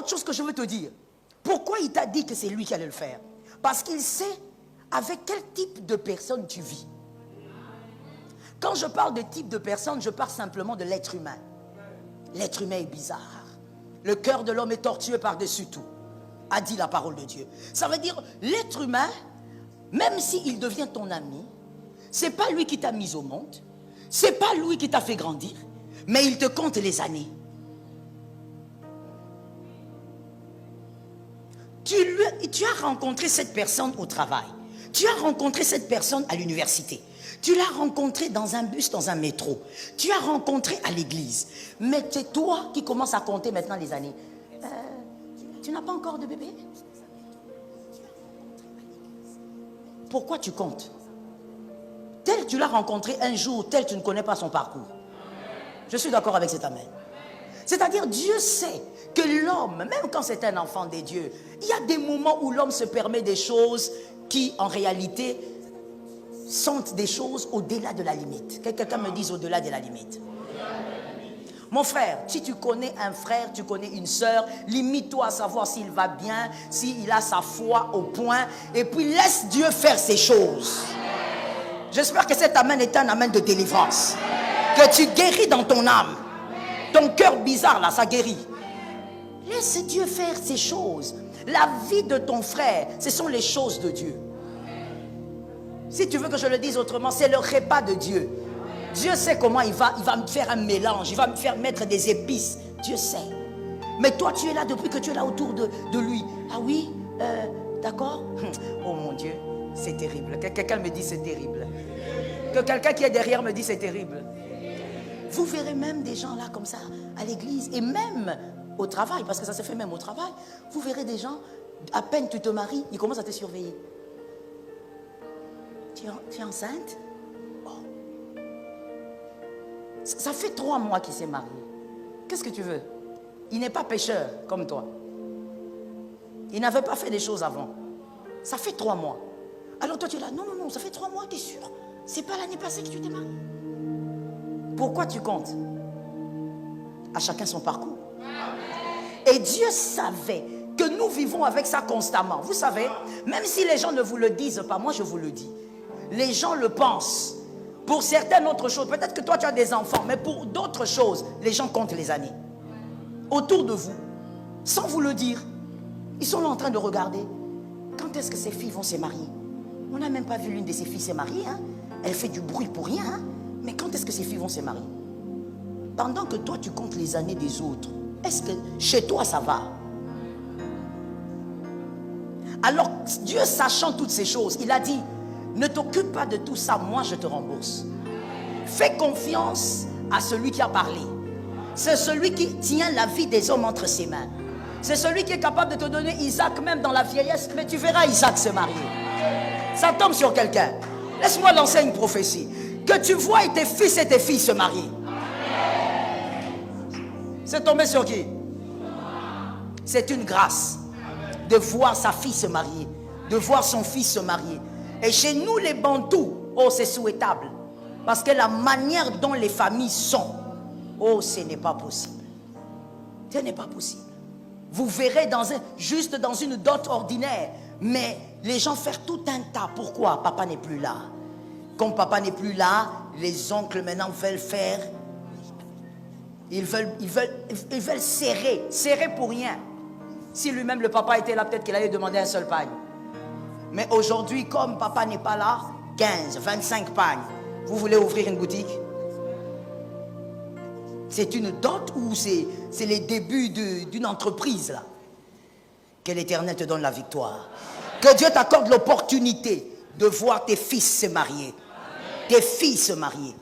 autre chose que je veux te dire. Pourquoi il t'a dit que c'est lui qui allait le faire? Parce qu'il sait avec quel type de personne tu vis. Quand je parle de type de personne, je parle simplement de l'être humain. L'être humain est bizarre. Le cœur de l'homme est tortueux par-dessus tout, a dit la parole de Dieu. Ça veut dire, l'être humain, même s'il devient ton ami, c'est pas lui qui t'a mis au monde, c'est pas lui qui t'a fait grandir, mais il te compte les années. Tu as rencontré cette personne au travail, tu as rencontré cette personne à l'université, tu l'as rencontré dans un bus, dans un métro, tu as rencontré à l'église, mais c'est toi qui commences à compter maintenant les années. Tu n'as pas encore de bébé? Pourquoi tu comptes? Tel tu l'as rencontré un jour, tel tu ne connais pas son parcours. Je suis d'accord avec cet amen. C'est-à-dire, Dieu sait que l'homme, même quand c'est un enfant des dieux, il y a des moments où l'homme se permet des choses qui, en réalité, sont des choses au-delà de la limite. Que quelqu'un me dise au-delà de la limite. Mon frère, si tu connais un frère, tu connais une sœur, limite-toi à savoir s'il va bien, s'il a sa foi au point, et puis laisse Dieu faire ses choses. J'espère que cet amen est un amen de délivrance. Que tu guéris dans ton âme. Ton cœur bizarre là, ça guérit. Laisse Dieu faire ses choses. La vie de ton frère, ce sont les choses de Dieu. Si tu veux que je le dise autrement, c'est le repas de Dieu. Dieu sait comment il va me faire un mélange, il va me faire mettre des épices. Dieu sait. Mais toi, tu es là depuis que tu es là autour de lui. Ah oui, d'accord? Oh mon Dieu, c'est terrible. Que quelqu'un me dit c'est terrible. Que quelqu'un qui est derrière me dit c'est terrible. Vous verrez même des gens là comme ça à l'église et même au travail, parce que ça se fait même au travail. Vous verrez des gens, à peine tu te maries, ils commencent à te surveiller. Tu es enceinte? Oh. Ça fait 3 mois qu'il s'est marié. Qu'est-ce que tu veux? Il n'est pas pécheur comme toi. Il n'avait pas fait des choses avant. Ça fait 3 mois. Alors toi tu es là, non, ça fait 3 mois, t'es sûr? C'est pas l'année passée que tu t'es marié? Pourquoi tu comptes? À chacun son parcours. Et Dieu savait que nous vivons avec ça constamment. Vous savez, même si les gens ne vous le disent pas, moi je vous le dis. Les gens le pensent. Pour certaines autres choses, peut-être que toi tu as des enfants, mais pour d'autres choses, les gens comptent les années. Autour de vous, sans vous le dire, ils sont là en train de regarder. Quand est-ce que ces filles vont se marier? On n'a même pas vu l'une de ces filles se marier. Hein? Elle fait du bruit pour rien. Hein? Mais quand est-ce que ces filles vont se marier? Pendant que toi tu comptes les années des autres, est-ce que chez toi ça va? Alors Dieu, sachant toutes ces choses, il a dit, ne t'occupe pas de tout ça, moi je te rembourse. Fais confiance à celui qui a parlé. C'est celui qui tient la vie des hommes entre ses mains. C'est celui qui est capable de te donner Isaac même dans la vieillesse, mais tu verras Isaac se marier. Ça tombe sur quelqu'un. Laisse-moi lancer une prophétie. Que tu vois tes fils et tes filles se marier. C'est tombé sur qui? C'est une grâce de voir sa fille se marier, de voir son fils se marier. Et chez nous les Bantous, oh c'est souhaitable. Parce que la manière dont les familles sont, oh ce n'est pas possible. Ce n'est pas possible. Vous verrez juste dans une dot ordinaire, mais les gens faire tout un tas. Pourquoi? Papa n'est plus là. Comme papa n'est plus là, les oncles maintenant veulent faire. Ils veulent serrer pour rien. Si lui-même le papa était là, peut-être qu'il allait demander un seul pagne. Mais aujourd'hui, comme papa n'est pas là, 15, 25 pagnes. Vous voulez ouvrir une boutique? C'est une dot ou c'est les débuts d'une entreprise là? Que l'Éternel te donne la victoire. Que Dieu t'accorde l'opportunité de voir tes fils se marier. Tes filles se marier.